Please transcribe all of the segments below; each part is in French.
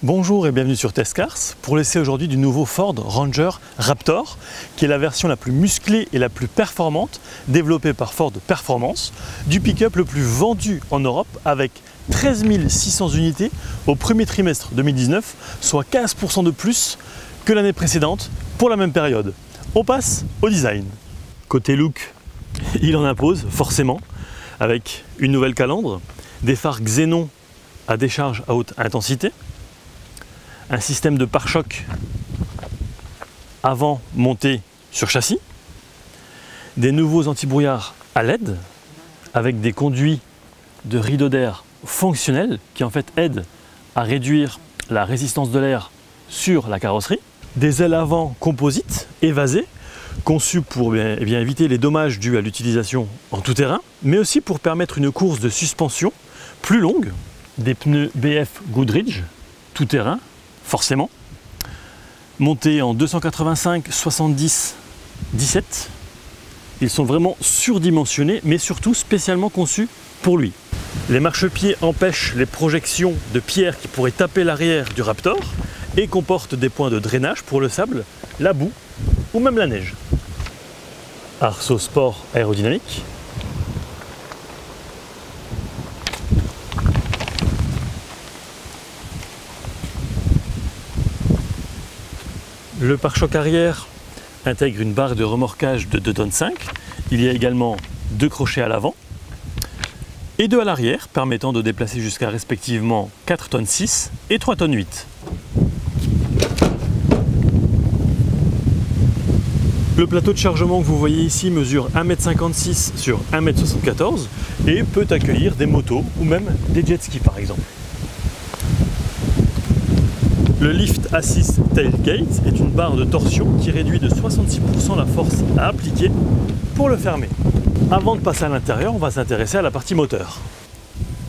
Bonjour et bienvenue sur Test Cars pour l'essai aujourd'hui du nouveau Ford Ranger Raptor qui est la version la plus musclée et la plus performante développée par Ford Performance du pick-up le plus vendu en Europe avec 13 600 unités au premier trimestre 2019, soit 15% de plus que l'année précédente pour la même période. On passe au design. Côté look, il en impose forcément avec une nouvelle calandre, des phares xénon à décharge à haute intensité, un système de pare-choc avant monté sur châssis, des nouveaux antibrouillards à LED avec des conduits de rideau d'air fonctionnels qui en fait aident à réduire la résistance de l'air sur la carrosserie, des ailes avant composites évasées conçues pour éviter les dommages dus à l'utilisation en tout terrain, mais aussi pour permettre une course de suspension plus longue, des pneus BF Goodrich tout terrain forcément, montés en 285, 70, 17. Ils sont vraiment surdimensionnés, mais surtout spécialement conçus pour lui. Les marchepieds empêchent les projections de pierres qui pourraient taper l'arrière du Raptor et comportent des points de drainage pour le sable, la boue ou même la neige. Arceau sport aérodynamique. Le pare-choc arrière intègre une barre de remorquage de 2,5 tonnes. Il y a également 2 crochets à l'avant et 2 à l'arrière, permettant de déplacer jusqu'à respectivement 4,6 tonnes et 3,8 tonnes. Le plateau de chargement que vous voyez ici mesure 1,56 m sur 1,74 m et peut accueillir des motos ou même des jet skis par exemple. Le Lift Assist Tailgate est une barre de torsion qui réduit de 66% la force à appliquer pour le fermer. Avant de passer à l'intérieur, on va s'intéresser à la partie moteur.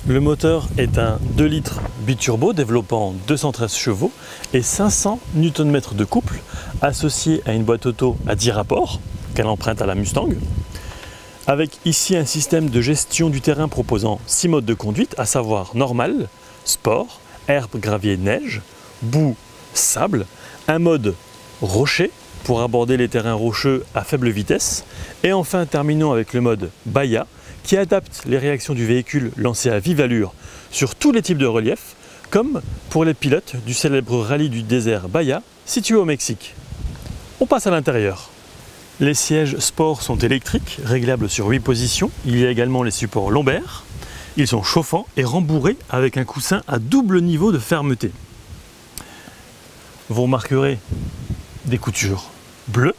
Le moteur est un 2 litres biturbo développant 213 chevaux et 500 Nm de couple associé à une boîte auto à 10 rapports qu'elle emprunte à la Mustang, avec ici un système de gestion du terrain proposant 6 modes de conduite, à savoir normal, sport, herbe, gravier, neige, boue, sable, un mode rocher pour aborder les terrains rocheux à faible vitesse et enfin terminons avec le mode Bahia qui adapte les réactions du véhicule lancé à vive allure sur tous les types de reliefs comme pour les pilotes du célèbre rallye du désert Bahia situé au Mexique. On passe à l'intérieur. Les sièges sport sont électriques, réglables sur 8 positions. Il y a également les supports lombaires. Ils sont chauffants et rembourrés avec un coussin à double niveau de fermeté. Vous remarquerez des coutures bleues,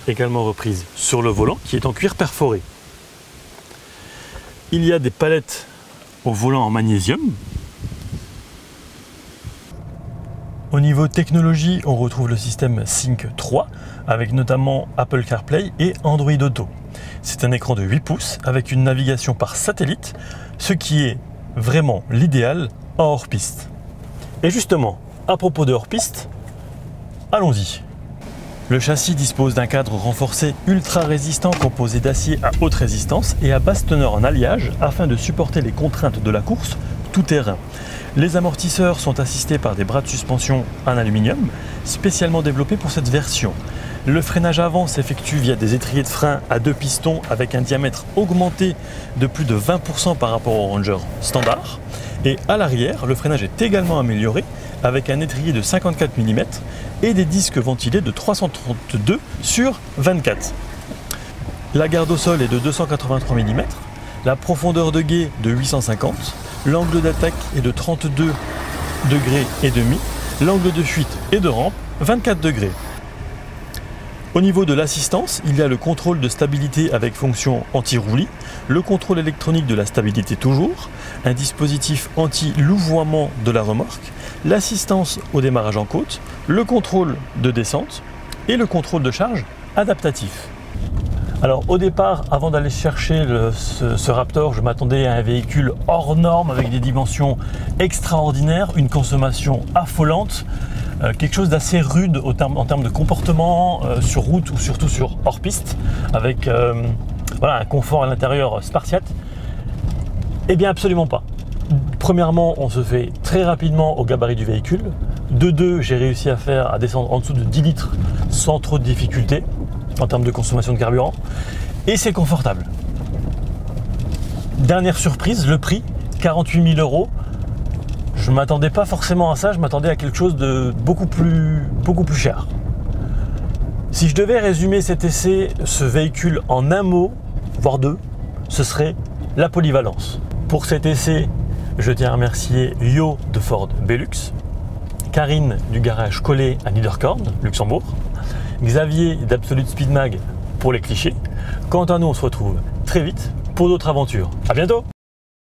également reprises sur le volant qui est en cuir perforé. Il y a des palettes au volant en magnésium. Au niveau technologie, on retrouve le système Sync 3 avec notamment Apple CarPlay et Android Auto. C'est un écran de 8 pouces avec une navigation par satellite, ce qui est vraiment l'idéal en hors-piste. Et justement, à propos de hors-piste, allons-y. Le châssis dispose d'un cadre renforcé ultra résistant composé d'acier à haute résistance et à basse teneur en alliage afin de supporter les contraintes de la course tout terrain. Les amortisseurs sont assistés par des bras de suspension en aluminium spécialement développés pour cette version. Le freinage avant s'effectue via des étriers de frein à 2 pistons avec un diamètre augmenté de plus de 20% par rapport au Ranger standard. Et à l'arrière, le freinage est également amélioré avec un étrier de 54 mm et des disques ventilés de 332 sur 24. La garde au sol est de 283 mm, la profondeur de guet de 850, l'angle d'attaque est de 32 degrés et demi, l'angle de fuite et de rampe 24 degrés. Au niveau de l'assistance, il y a le contrôle de stabilité avec fonction anti-roulis, le contrôle électronique de la stabilité toujours, un dispositif anti-louvoiement de la remorque, l'assistance au démarrage en côte, le contrôle de descente et le contrôle de charge adaptatif. Alors au départ, avant d'aller chercher ce Raptor, je m'attendais à un véhicule hors norme avec des dimensions extraordinaires, une consommation affolante, quelque chose d'assez rude en termes de comportement sur route ou surtout sur hors-piste, avec voilà, un confort à l'intérieur spartiate. Eh bien absolument pas. Premièrement, on se fait très rapidement au gabarit du véhicule. De deux, j'ai réussi à descendre en dessous de 10 litres sans trop de difficultés en termes de consommation de carburant. Et c'est confortable. Dernière surprise, le prix, 48 000 €. Je ne m'attendais pas forcément à ça, je m'attendais à quelque chose de beaucoup plus cher. Si je devais résumer cet essai, ce véhicule en un mot, voire deux, ce serait la polyvalence. Pour cet essai, je tiens à remercier Yo de Ford Belux, Karine du garage Collet à Niederkorn, Luxembourg, Xavier d'Absolute Speed Mag pour les clichés. Quant à nous, on se retrouve très vite pour d'autres aventures. À bientôt!